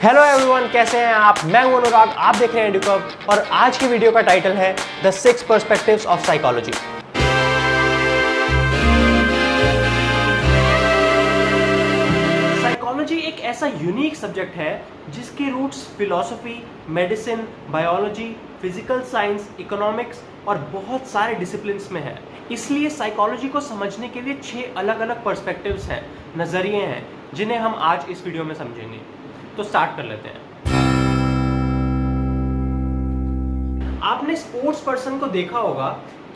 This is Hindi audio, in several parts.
हेलो एवरीवन, कैसे हैं आप। मैं हूं अनुराग, आप देख रहे हैं एडुकब और आज की वीडियो का टाइटल है the 6 perspectives of psychology. Psychology एक ऐसा यूनिक सब्जेक्ट है जिसके roots philosophy, medicine, biology, physical science, economics और बहुत सारे डिसिप्लिन्स में है। इसलिए साइकोलॉजी को समझने के लिए 6 अलग अलग पर्सपेक्टिव्स हैं, नजरिए हैं, जिन्हें हम आज इस वीडियो में समझेंगे। तो स्टार्ट कर लेते हैं। आपने स्पोर्ट्स पर्सन को देखा होगा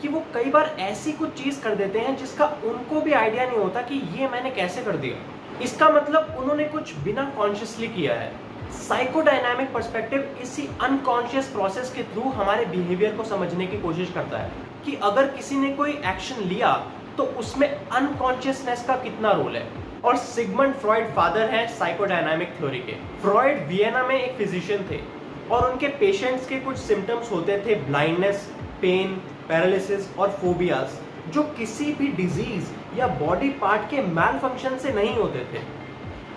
कि वो कई बार ऐसी कुछ चीज कर देते हैं जिसका उनको भी आइडिया नहीं होता कि ये मैंने कैसे कर दिया। इसका मतलब उन्होंने कुछ बिना कॉन्शियसली किया है। साइकोडायनामिक पर्सपेक्टिव इसी अनकॉन्शियस प्रोसेस के थ्रू हमारे बिहेवियर को समझने की कोशिश करता है कि अगर किसी ने कोई एक्शन लिया तो उसमें अनकॉन्शियसनेस का कितना रोल है। और सिगमंड फ्रॉइड फादर हैं साइकोडायनामिक थ्योरी के। फ्रॉइड वियना में एक फिजिशियन थे और उनके पेशेंट्स के कुछ सिम्टम्स होते थे ब्लाइंडनेस, पेन, पैरालिसिस और फोबियाज, जो किसी भी डिजीज या बॉडी पार्ट के मैल फंक्शन से नहीं होते थे।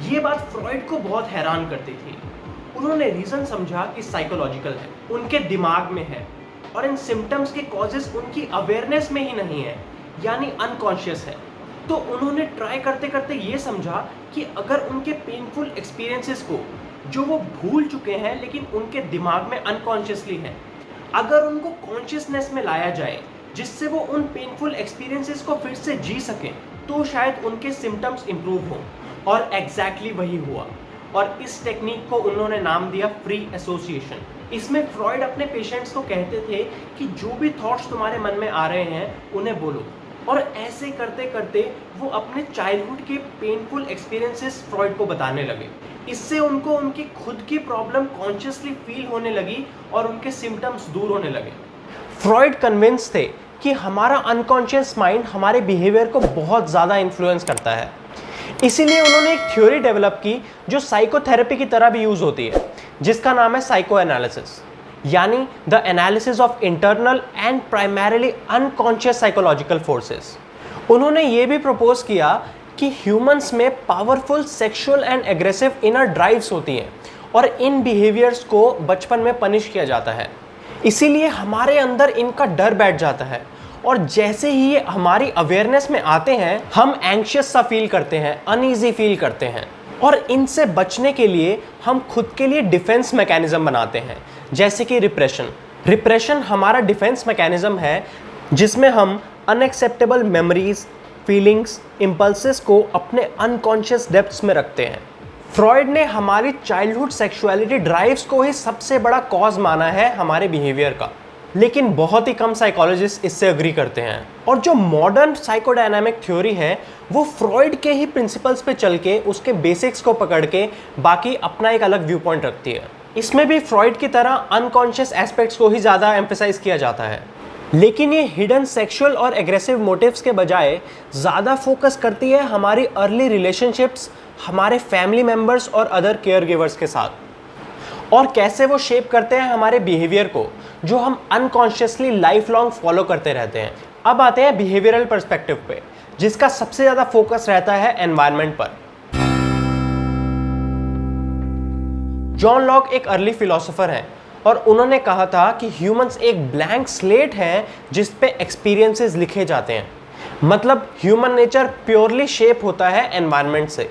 ये बात फ्रॉइड को बहुत हैरान करती थी। उन्होंने रीजन समझा कि साइकोलॉजिकल है, उनके दिमाग में है और इन सिम्टम्स के कॉजेस उनकी अवेयरनेस में ही नहीं है, यानी अनकॉन्शियस है। तो उन्होंने ट्राई करते करते ये समझा कि अगर उनके पेनफुल एक्सपीरियंसेस को जो वो भूल चुके हैं लेकिन उनके दिमाग में अनकॉन्शियसली है, अगर उनको कॉन्शियसनेस में लाया जाए जिससे वो उन पेनफुल एक्सपीरियंसेस को फिर से जी सकें, तो शायद उनके सिम्टम्स इंप्रूव हों। और एग्जैक्टली वही हुआ और इस टेक्निक को उन्होंने नाम दिया फ्री एसोसिएशन। इसमें फ्रॉइड अपने पेशेंट्स को कहते थे कि जो भी थॉट्स तुम्हारे मन में आ रहे हैं उन्हें बोलो, और ऐसे करते करते वो अपने चाइल्डहुड के पेनफुल एक्सपीरियंसेस फ्रॉइड को बताने लगे। इससे उनको उनकी खुद की प्रॉब्लम कॉन्शियसली फील होने लगी और उनके सिम्टम्स दूर होने लगे। फ्रॉइड कन्विंस थे कि हमारा अनकॉन्शियस माइंड हमारे बिहेवियर को बहुत ज़्यादा इन्फ्लुएंस करता है। इसीलिए उन्होंने एक थ्योरी डेवलप की जो साइकोथेरेपी की तरह भी यूज़ होती है, जिसका नाम है साइको एनालिसिस, यानी the analysis of internal and primarily unconscious psychological forces. उन्होंने ये भी प्रपोज किया कि ह्यूमंस में powerful sexual and aggressive inner drives होती हैं और इन बिहेवियर्स को बचपन में पनिश किया जाता है। इसीलिए हमारे अंदर इनका डर बैठ जाता है और जैसे ही ये हमारी अवेयरनेस में आते हैं हम एंग्शियस सा फील करते हैं, अनईजी फील करते हैं, और इनसे बचने के लिए हम खुद के लिए डिफेंस मैकेनिज्म बनाते हैं, जैसे कि रिप्रेशन हमारा डिफेंस मैकेनिज्म है जिसमें हम अनएक्सेप्टेबल मेमोरीज, फीलिंग्स, इम्पल्सेस को अपने अनकॉन्शियस डेप्थ्स में रखते हैं। फ्रॉइड ने हमारी चाइल्डहुड सेक्सुअलिटी ड्राइव्स को ही सबसे बड़ा कॉज माना है हमारे बिहेवियर का, लेकिन बहुत ही कम साइकोलॉजिस्ट इससे एग्री करते हैं। और जो मॉडर्न साइकोडायनामिक थ्योरी है वो फ्रॉइड के ही प्रिंसिपल्स पे चल के उसके बेसिक्स को पकड़ के बाकी अपना एक अलग व्यू पॉइंट रखती है। इसमें भी फ्रॉइड की तरह अनकॉन्शियस एस्पेक्ट्स को ही ज़्यादा एम्फेसाइज किया जाता है, लेकिन ये हिडन सेक्सुअल और एग्रेसिव मोटिव्स के बजाय ज़्यादा फोकस करती है हमारी अर्ली रिलेशनशिप्स, हमारे फैमिली मेम्बर्स और अदर केयर गिवर्स के साथ, और कैसे वो शेप करते हैं हमारे बिहेवियर को जो हम अनकॉन्शियसली लाइफ लॉन्ग फॉलो करते रहते हैं। अब आते हैं बिहेवियरल पर्सपेक्टिव पे, जिसका सबसे ज़्यादा फोकस रहता है एनवायरनमेंट पर। जॉन लॉक एक अर्ली फिलोसोफर हैं और उन्होंने कहा था कि ह्यूमंस एक ब्लैंक स्लेट हैं जिस पे एक्सपीरियंसेस लिखे जाते हैं। मतलब ह्यूमन नेचर प्योरली शेप होता है एनवायरनमेंट से।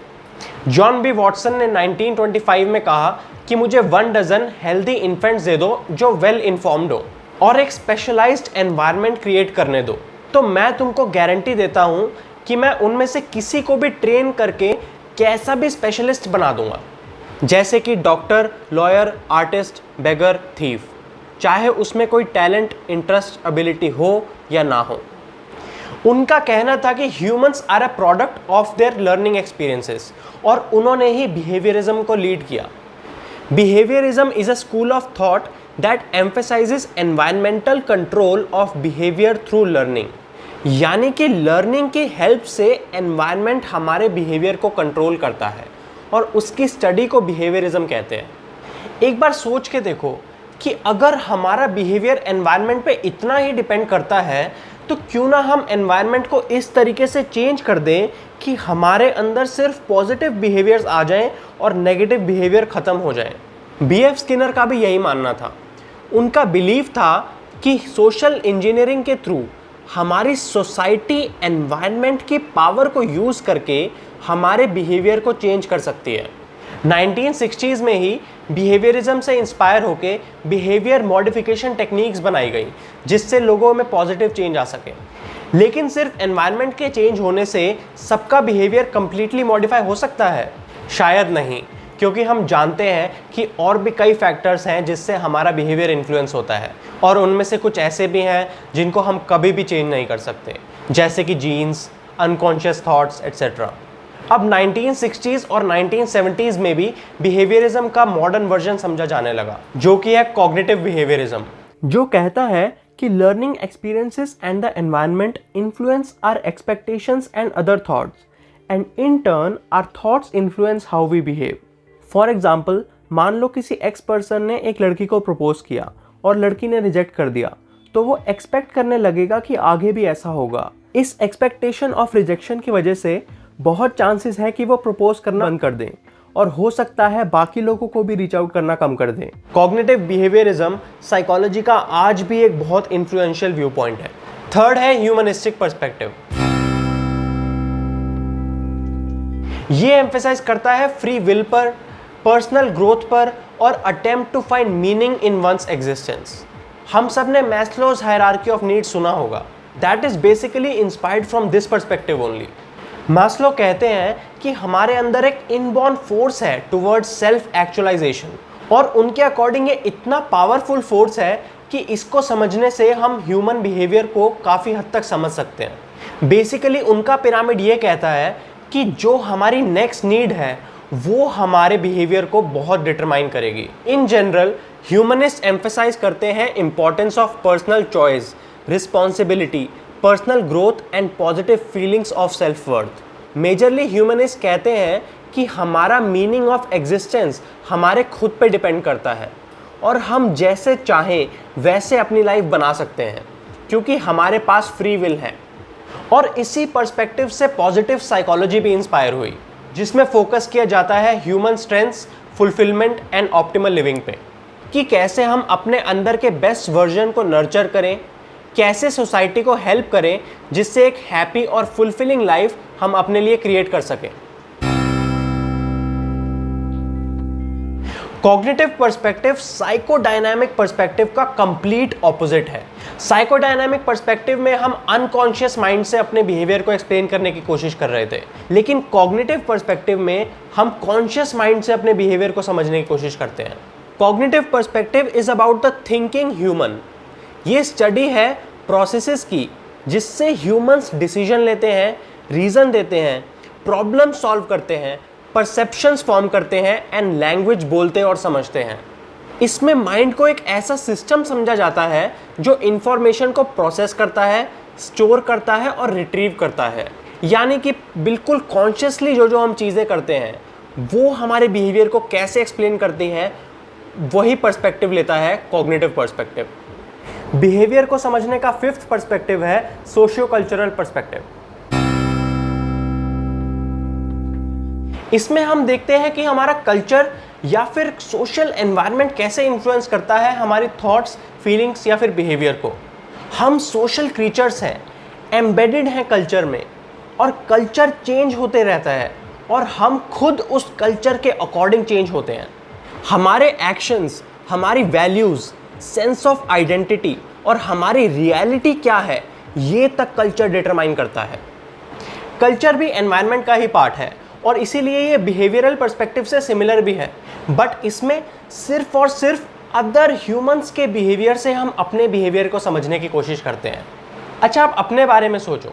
जॉन बी वॉटसन ने 1925 में कहा कि मुझे 1 डज़न हेल्दी इन्फेंट्स दे दो जो वेल इन्फॉर्म्ड हो और एक स्पेशलाइज्ड एनवायरनमेंट क्रिएट करने दो, तो मैं तुमको गारंटी देता हूँ कि मैं उनमें से किसी को भी ट्रेन करके कैसा भी स्पेशलिस्ट बना दूंगा, जैसे कि डॉक्टर, लॉयर, आर्टिस्ट, बेगर, थीफ, चाहे उसमें कोई टैलेंट, इंटरेस्ट, एबिलिटी हो या ना हो। उनका कहना था कि humans are a product of their learning experiences, और उन्होंने ही बिहेवियरिज्म को लीड किया। Behaviorism is a school of thought that emphasizes environmental control of behavior through learning. यानी कि लर्निंग की हेल्प से एनवायरनमेंट हमारे बिहेवियर को कंट्रोल करता है और उसकी स्टडी को बिहेवियरिज्म कहते हैं। एक बार सोच के देखो कि अगर हमारा बिहेवियर एनवायरनमेंट पे इतना ही डिपेंड करता है तो क्यों ना हम एनवायरनमेंट को इस तरीके से चेंज कर दें कि हमारे अंदर सिर्फ पॉजिटिव बिहेवियर्स आ जाएं और नेगेटिव बिहेवियर खत्म हो जाएं। बीएफ स्किनर का भी यही मानना था। उनका बिलीव था कि सोशल इंजीनियरिंग के थ्रू हमारी सोसाइटी एनवायरनमेंट की पावर को यूज़ करके हमारे बिहेवियर को चेंज कर सकती है। 1960s में ही बिहेवियरिज्म से इंस्पायर होके बिहेवियर मॉडिफिकेशन टेक्निक्स बनाई गई जिससे लोगों में पॉजिटिव चेंज आ सके। लेकिन सिर्फ एनवायरनमेंट के चेंज होने से सबका बिहेवियर कंप्लीटली मॉडिफाई हो सकता है? शायद नहीं, क्योंकि हम जानते हैं कि और भी कई फैक्टर्स हैं जिससे हमारा बिहेवियर इन्फ्लुएंस होता है, और उनमें से कुछ ऐसे भी हैं जिनको हम कभी भी चेंज नहीं कर सकते, जैसे कि जीन्स, अनकॉन्शियस थॉट्स एट्सेट्रा। अब 1960s और 1970s में भी बिहेवियरिज्म का मॉडर्न वर्जन समझा जाने लगा, जो कि है कॉग्निटिव बिहेवियरिज्म, जो कहता है कि learning experiences and the environment influence our expectations and other thoughts, and in turn our thoughts influence how we behave. For example, मान लो किसी एक्स पर्सन ने एक लड़की को प्रपोज किया और लड़की ने रिजेक्ट कर दिया, तो वो एक्सपेक्ट करने लगेगा कि आगे भी ऐसा होगा। इस एक्सपेक्टेशन ऑफ रिजेक्शन की वजह से बहुत चांसेस है कि वो प्रपोज करना बंद कर दें, और हो सकता है बाकी लोगों को भी रीच आउट करना कम कर दें। कॉग्निटिव बिहेवियरिज्म साइकोलॉजी का आज भी एक बहुत इन्फ्लुएंशियल व्यू पॉइंट है। थर्ड है ह्यूमनिस्टिक पर्सपेक्टिव। ये एम्फेसाइज करता है फ्री विल पर, पर्सनल ग्रोथ पर और attempt to find meaning in one's existence. हम सब ने मैस्लोज हायरार्की ऑफ नीड्स सुना होगा। That is basically inspired from this perspective only. Maslow कहते हैं कि हमारे अंदर एक इनबॉर्न फोर्स है टुवर्ड्स सेल्फ एक्चुअलाइजेशन, और उनके अकॉर्डिंग ये इतना पावरफुल फोर्स है कि इसको समझने से हम ह्यूमन बिहेवियर को काफ़ी हद तक समझ सकते हैं। बेसिकली उनका पिरामिड ये कहता है कि जो हमारी नेक्स्ट नीड है वो हमारे बिहेवियर को बहुत डिटरमाइन करेगी। इन जनरल ह्यूमनिस्ट एम्फेसाइज करते हैं importance of personal choice, responsibility, personal growth and positive feelings of self worth. Majorly humanist कहते हैं कि हमारा मीनिंग ऑफ एग्जिस्टेंस हमारे खुद पे डिपेंड करता है, और हम जैसे चाहें वैसे अपनी लाइफ बना सकते हैं, क्योंकि हमारे पास फ्री विल है। और इसी पर्सपेक्टिव से पॉजिटिव साइकोलॉजी भी इंस्पायर हुई, जिसमें फोकस किया जाता है human strengths, fulfilment and optimal living पे, कि कैसे हम अपने अंदर के बेस्ट वर्जन को नर्चर करें, कैसे सोसाइटी को हेल्प करें जिससे एक हैप्पी और फुलफिलिंग लाइफ हम अपने लिए क्रिएट कर सकें। कॉग्निटिव पर्सपेक्टिव साइकोडायनामिक पर्सपेक्टिव का कंप्लीट ऑपोजिट है। साइकोडायनामिक पर्सपेक्टिव में हम अनकॉन्शियस माइंड से अपने बिहेवियर को एक्सप्लेन करने की कोशिश कर रहे थे, लेकिन कॉग्निटिव पर्सपेक्टिव में हम कॉन्शियस माइंड से अपने बिहेवियर को समझने की कोशिश करते हैं। Cognitive perspective is about the thinking human. ये स्टडी है प्रोसेसेस की जिससे ह्यूमंस डिसीजन लेते हैं, रीज़न देते हैं, प्रॉब्लम सॉल्व करते हैं, परसेप्शंस फॉर्म करते हैं एंड लैंग्वेज बोलते और समझते हैं। इसमें माइंड को एक ऐसा सिस्टम समझा जाता है जो इंफॉर्मेशन को प्रोसेस करता है, स्टोर करता है और रिट्रीव करता है। यानी कि बिल्कुल कॉन्शियसली जो हम चीज़ें करते हैं वो हमारे बिहेवियर को कैसे एक्सप्लेन करती हैं, वही पर्सपेक्टिव लेता है कॉग्निटिव पर्सपेक्टिव। बिहेवियर को समझने का फिफ्थ पर्सपेक्टिव है सोशियो कल्चरल पर्सपेक्टिव। इसमें हम देखते हैं कि हमारा कल्चर या फिर सोशल एनवायरनमेंट कैसे इन्फ्लुएंस करता है हमारी थॉट्स, फीलिंग्स या फिर बिहेवियर को। हम सोशल क्रीचर्स हैं, एम्बेडेड हैं कल्चर में, और कल्चर चेंज होते रहता है और हम खुद उस कल्चर के अकॉर्डिंग चेंज होते हैं। हमारे एक्शंस, हमारी वैल्यूज़, सेंस ऑफ आइडेंटिटी और हमारी रियलिटी क्या है, ये तक कल्चर डिटरमाइन करता है। कल्चर भी एनवायरनमेंट का ही पार्ट है और इसीलिए ये बिहेवियरल पर्सपेक्टिव से सिमिलर भी है, बट इसमें सिर्फ और सिर्फ अदर ह्यूमंस के बिहेवियर से हम अपने बिहेवियर को समझने की कोशिश करते हैं। अच्छा, आप अपने बारे में सोचो,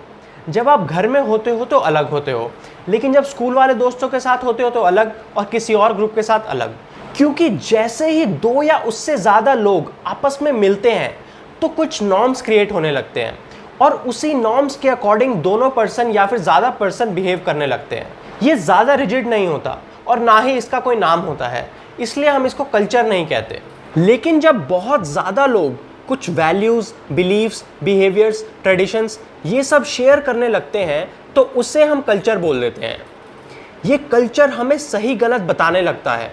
जब आप घर में होते हो तो अलग होते हो, लेकिन जब स्कूल वाले दोस्तों के साथ होते हो तो अलग, और किसी और ग्रुप के साथ अलग। क्योंकि जैसे ही दो या उससे ज़्यादा लोग आपस में मिलते हैं तो कुछ नॉर्म्स क्रिएट होने लगते हैं, और उसी नॉर्म्स के अकॉर्डिंग दोनों पर्सन या फिर ज़्यादा पर्सन बिहेव करने लगते हैं। ये ज़्यादा रिजिड नहीं होता और ना ही इसका कोई नाम होता है, इसलिए हम इसको कल्चर नहीं कहते। लेकिन जब बहुत ज़्यादा लोग कुछ वैल्यूज़, बिलीव्स, बिहेवियर्स, ट्रेडिशंस ये सब शेयर करने लगते हैं तो उसे हम कल्चर बोल देते हैं। ये कल्चर हमें सही गलत बताने लगता है,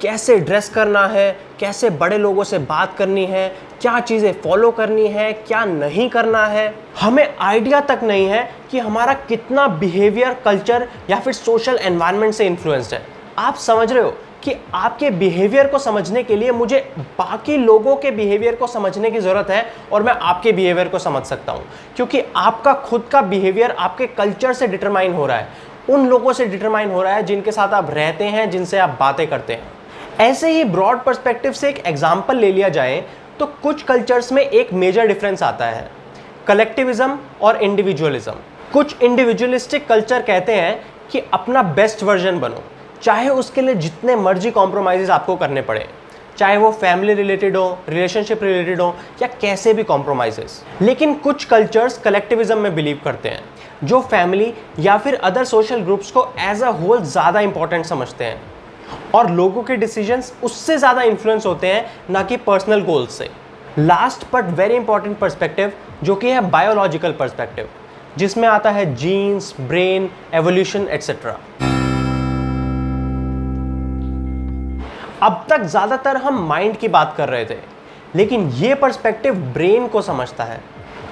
कैसे ड्रेस करना है, कैसे बड़े लोगों से बात करनी है, क्या चीज़ें फॉलो करनी है, क्या नहीं करना है। हमें आइडिया तक नहीं है कि हमारा कितना बिहेवियर कल्चर या फिर सोशल एनवायरनमेंट से इन्फ्लुएंस्ड है। आप समझ रहे हो कि आपके बिहेवियर को समझने के लिए मुझे बाकी लोगों के बिहेवियर को समझने की ज़रूरत है और मैं आपके बिहेवियर को समझ सकता हूँ, क्योंकि आपका खुद का बिहेवियर आपके कल्चर से डिटरमाइन हो रहा है, उन लोगों से डिटरमाइन हो रहा है जिनके साथ आप रहते हैं, जिनसे आप बातें करते हैं। ऐसे ही ब्रॉड पर्सपेक्टिव से एक एग्जाम्पल ले लिया जाए तो कुछ कल्चर्स में एक मेजर डिफरेंस आता है, कलेक्टिविज्म और इंडिविजुअलिज्म। कुछ इंडिविजुअलिस्टिक कल्चर कहते हैं कि अपना बेस्ट वर्जन बनो, चाहे उसके लिए जितने मर्जी कॉम्प्रोमाइज़ आपको करने पड़े, चाहे वो फैमिली रिलेटेड हो, रिलेशनशिप रिलेटेड हो या कैसे भी कॉम्प्रोमाइजेस। लेकिन कुछ कल्चर्स कलेक्टिविज्म में बिलीव करते हैं, जो फैमिली या फिर अदर सोशल ग्रुप्स को एज अ होल ज़्यादा इंपॉर्टेंट समझते हैं और लोगों के डिसीजंस उससे ज़्यादा इन्फ्लुएंस होते हैं, ना कि पर्सनल गोल्स से। Last but very important perspective जो कि है बायोलॉजिकल पर्सपेक्टिव, जिसमें आता है जीन्स, ब्रेन, एवोल्यूशन एटसेट्रा। अब तक ज़्यादातर हम माइंड की बात कर रहे थे, लेकिन ये पर्सपेक्टिव ब्रेन को समझता है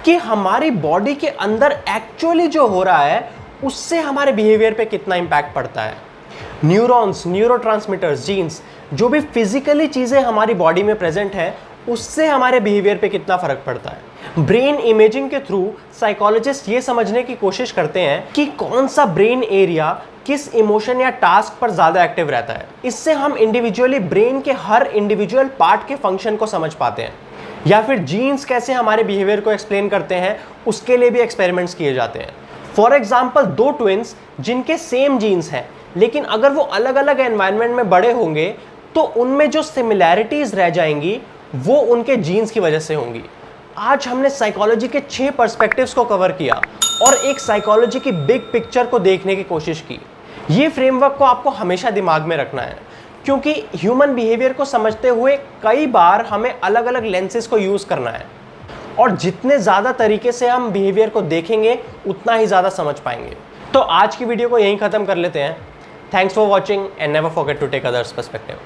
कि हमारी बॉडी के अंदर एक्चुअली जो हो रहा है उससे हमारे बिहेवियर पे कितना इम्पैक्ट पड़ता है। न्यूरॉन्स, न्यूरोट्रांसमीटर्स, जीन्स, जो भी फिजिकली चीज़ें हमारी बॉडी में प्रेजेंट है उससे हमारे बिहेवियर पे कितना फ़र्क पड़ता है। ब्रेन इमेजिंग के थ्रू साइकोलॉजिस्ट ये समझने की कोशिश करते हैं कि कौन सा ब्रेन एरिया किस इमोशन या टास्क पर ज़्यादा एक्टिव रहता है। इससे हम इंडिविजुअली ब्रेन के हर इंडिविजुअल पार्ट के फंक्शन को समझ पाते हैं। या फिर जीन्स कैसे हमारे बिहेवियर को एक्सप्लेन करते हैं, उसके लिए भी एक्सपेरिमेंट्स किए जाते हैं। फॉर एग्जाम्पल, दो ट्विन्स जिनके सेम जीन्स हैं, लेकिन अगर वो अलग अलग एनवायरनमेंट में बड़े होंगे तो उनमें जो सिमिलैरिटीज़ रह जाएंगी वो उनके जीन्स की वजह से होंगी। आज हमने साइकोलॉजी के 6 पर्सपेक्टिव्स को कवर किया और एक साइकोलॉजी की बिग पिक्चर को देखने की कोशिश की। ये फ्रेमवर्क को आपको हमेशा दिमाग में रखना है, क्योंकि ह्यूमन बिहेवियर को समझते हुए कई बार हमें अलग अलग लेंसेज को यूज़ करना है और जितने ज़्यादा तरीके से हम बिहेवियर को देखेंगे उतना ही ज़्यादा समझ पाएंगे। तो आज की वीडियो को यहीं ख़त्म कर लेते हैं। Thanks for watching and never forget to take others perspective.